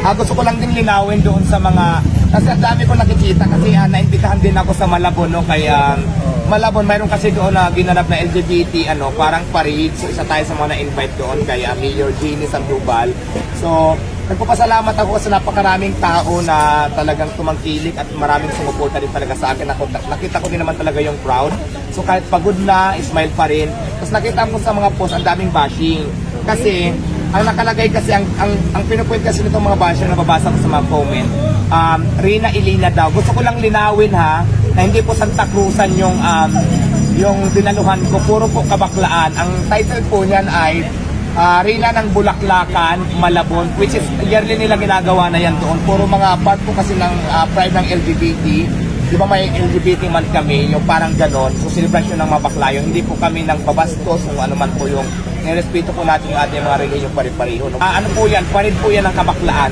Gusto ko lang din linawin doon sa mga, kasi ang dami ko nakikita kasi naimbitahan din ako sa Malabon, no? Kaya Malabon, mayroon kasi doon na ginanap na LGBT, parang parade. So isa tayo sa mga na-invite doon kay Mayor Jeannie Sandoval. So nagpapasalamat ako sa napakaraming tao na talagang tumangkilik at maraming sumuporta din talaga sa akin. Nakita ko din naman talaga yung crowd. So kahit pagod na, smile pa rin. Tapos nakita ko sa mga post, ang daming bashing. Kasi ang nakalagay kasi, ang pinupoint kasi nitong mga basher na babasa ko sa mga comment, Rina Ilina daw. Gusto ko lang linawin ha, na hindi po Santa Cruzan yung dinaluhan ko, puro po Kabaklaan. Ang title po niyan ay Rina ng Bulaklakan, Malabon, which is yearly nila ginagawa na yan doon. Puro mga part po kasi ng pride ng LGBT. Di ba may LGBT man kami, yung parang ganon. So celebration ng mga bakla yun. Hindi po kami nang babastos kung ano man po yung nirespeto po natin yung ating mga relihiyon pare-pareho. Ano po yan? Parin po yan ng Kabaklaan.